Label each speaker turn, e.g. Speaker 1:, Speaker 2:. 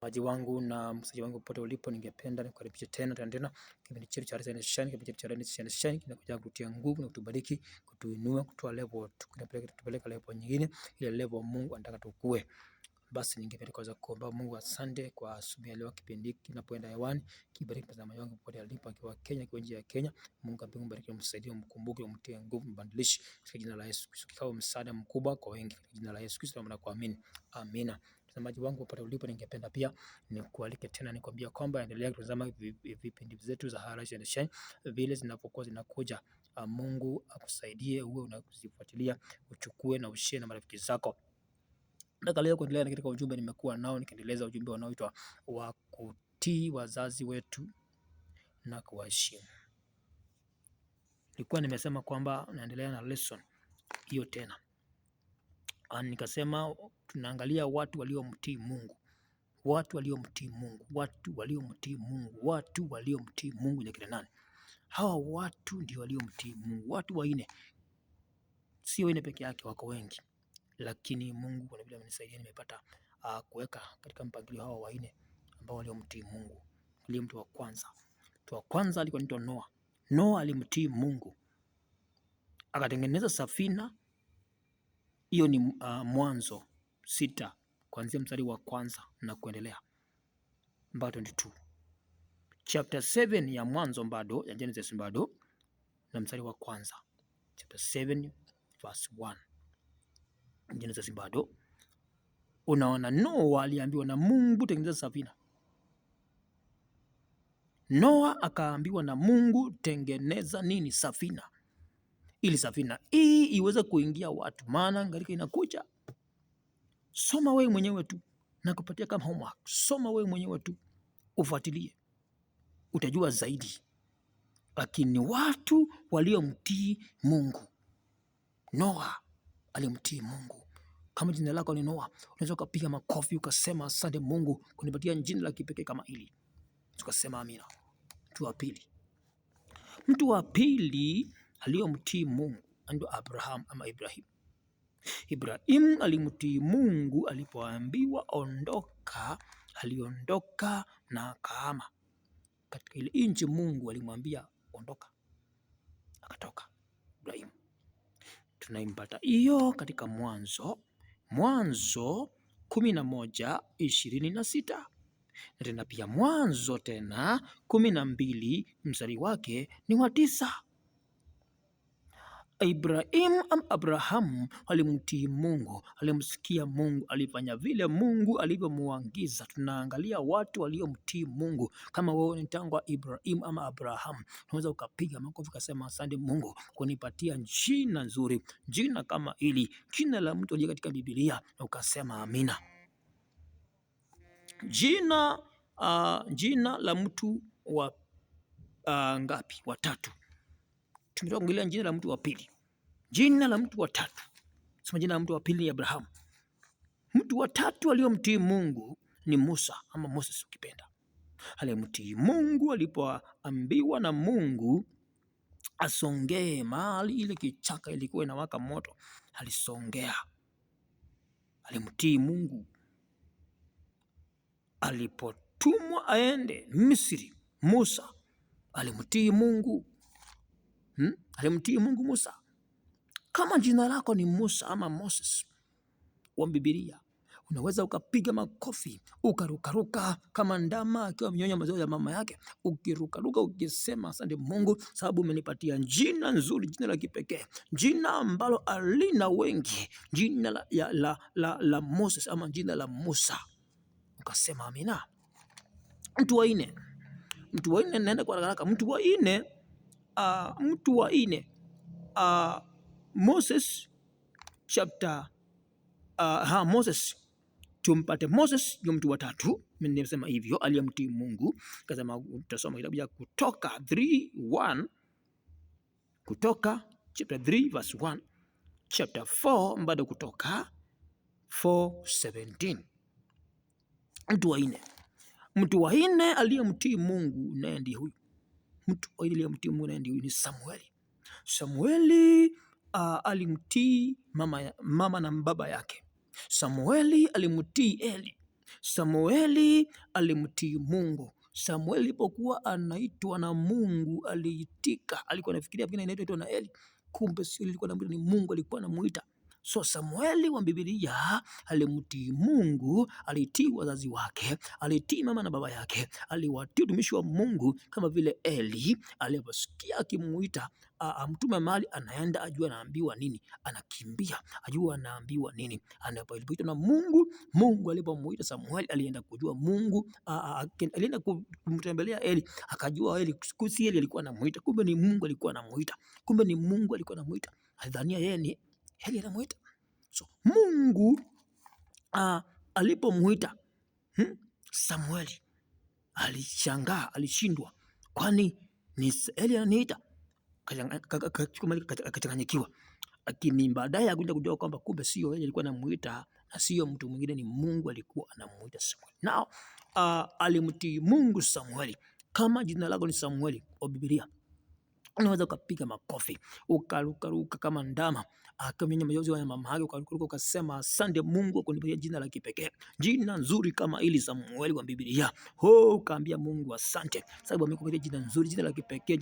Speaker 1: Maji wangu na msaji wangu popote ulipo, ningependa nikukaribishe tena kipindi chetu cha Rise and Shine. Kipindi chetu cha Rise and Shine kinakuja kututia nguvu na kutubariki, kutuinua, kutoa level, kutupeleka level nyingine, ile level Mungu anataka tukue. Basi ningependa kwanza kuomba Mungu asante kwa asubuhi ya leo, kipindi hiki kinapoenda hewani, kibariki mtazamaji wangu popote alipo, akiwa Kenya, akiwa nje ya Kenya. Mungu ambariki, umsaidie, umkumbuke, umtie nguvu, mbadilishe katika jina la Yesu Kristo, kikawa msaada mkubwa kwa wengi katika jina la Yesu Kristo na kuamini. Amina. Mtazamaji wangu popote ulipo, ningependa pia nikualike tena nikwambia kwamba endelea kutazama vipindi zetu za Rise and Shine vile zinapokuwa zinakuja. Mungu akusaidie uwe unazifuatilia, uchukue na ushare na marafiki zako. Nataka leo kuendelea katika ujumbe nimekuwa nao, nikiendeleza ujumbe unaoitwa wa kutii wazazi wetu na kuwaheshimu. Nilikuwa nimesema kwamba naendelea na lesson hiyo tena. Nikasema tunaangalia watu waliomtii Mungu. Watu waliomtii Mungu, watu waliomtii Mungu, watu waliomtii Mungu ni kina nani? Hawa watu ndio waliomtii Mungu. Watu wanne. Sio wanne peke yake, wako wengi. Lakini Mungu kwa vile amenisaidia nimepata kuweka katika mpangilio hawa wanne ambao waliomtii Mungu. Ndiye mtu wa kwanza. Mtu wa kwanza alikuwa anaitwa Noa. Noa alimtii Mungu, akatengeneza safina. Hiyo ni Mwanzo 6 kuanzia mstari wa kwanza na kuendelea mpaka 22. Chapter 7 ya Mwanzo bado ya Genesis bado na mstari wa kwanza. Chapter 7 verse 1 Genesis bado. Unaona, Noa aliambiwa na Mungu tengeneza safina. Noa akaambiwa na Mungu tengeneza nini? Safina. Ili safina hii iweze kuingia watu, maana ngalika inakuja. Soma wewe mwenyewe tu na kupatia kama homework. Soma wewe mwenyewe tu, ufuatilie, utajua zaidi. Lakini watu waliomtii Mungu. Noa alimtii Mungu. Kama jina lako ni Noa, unaweza kupiga makofi ukasema asante Mungu kunipatia jina la kipekee kama hili. Tukasema amina. Mtu wa pili aliyomtii Mungu ndio Abraham ama Ibrahim. Ibrahim alimtii Mungu alipoambiwa ondoka, aliondoka na akahama katika ile nchi Mungu alimwambia ondoka, akatoka Ibrahim. Tunaimpata hiyo katika Mwanzo 11:26 na tena pia Mwanzo tena 12 mstari wake ni wa 9. Abraham alimtii Mungu, alimsikia Mungu, alifanya vile Mungu alivyomuagiza. Tunaangalia watu waliomtii Mungu. Kama wewe ni tangu Ibrahim ama Abraham, unaweza ukapiga makofi ukasema asante Mungu kunipatia jina nzuri, jina kama hili, jina la mtu aliye katika Biblia, na ukasema amina. Jina la mtu wa ngapi? Watatu. Tumetoka jina la mtu wa pili. Jina la mtu wa tatu. Sema jina la mtu wa pili ni Abraham. Mtu wa tatu aliyomtii Mungu ni Musa ama Moses ukipenda. Alimtii Mungu alipoambiwa na Mungu asongee mahali ile kichaka ilikuwa inawaka moto. Alisongea. Alimtii Mungu. Alipotumwa aende Misri, Musa alimtii Mungu. Alimtii Mungu Musa. Kama jina lako ni Musa ama Moses wa Biblia, unaweza ukapiga makofi, ukarukaruka kama ndama akiwa mnyonya maziwa ya mama yake, ukirukaruka ukisema asante Mungu sababu umenipatia jina nzuri, jina la kipekee, jina ambalo alina wengi, jina la Moses ama jina la Musa. Ukasema amina. Mtu wa nne naenda kwa haraka. Mtu wa nne Moses chapter Moses, tumpate Moses ndio mtu wa tatu. Mimi nimesema hivyo aliyemtii Mungu. Kasema utasoma kitabu cha Kutoka 3:1, Kutoka chapter 3 verse 1, chapter 4 bado Kutoka 4:17. Mtu wa nne aliyemtii Mungu naye ndiye huyu. Mtu aliyemtii Mungu naye ndiye huyu ni Samueli. Samueli alimtii mama na baba yake. Samueli alimtii Eli. Samueli alimtii Mungu. Samueli alipokuwa anaitwa na Mungu aliitika. Alikuwa anafikiria pengine anaitwa na Eli, kumbe sio, alikuwa anamuita ni Mungu alikuwa anamuita. So Samueli wa Biblia alimtii Mungu, alitii wazazi wake, alitii mama na baba yake, aliwatii utumishi wa Mungu kama vile Eli aliposikia akimuita mtume mahali anaenda, ajua anaambiwa nini, anakimbia, ajua anaambiwa nini. Anapoitwa na Mungu, Mungu alipomuita Samueli alienda kujua Mungu, alienda kumtembelea Eli, akajua Eli si Eli alikuwa anamuita, kumbe ni Mungu alikuwa anamuita, kumbe ni Mungu alikuwa anamuita. Alidhania yeye ni Eli anamuita. So Mungu alipomuita Samueli alishangaa, alishindwa, kwani ni Eli ananiita? Akachanganyikiwa, lakini baadaye akaja kujua kwamba kumbe sio Eli alikuwa anamuita na sio mtu mwingine, ni Mungu alikuwa anamuita Samueli. Nao alimtii Mungu Samueli. Kama jina lako ni Samueli wa Biblia, unaweza ukapiga makofi, ukarukaruka kama ndama, akamenya mayozi ya mama yake, ukarukaruka ukasema asante Mungu kwa kunipatia jina la kipekee, jina nzuri kama ili Samueli wa Biblia. Ukaambia Mungu asante sababu amekupatia jina nzuri, jina la kipekee.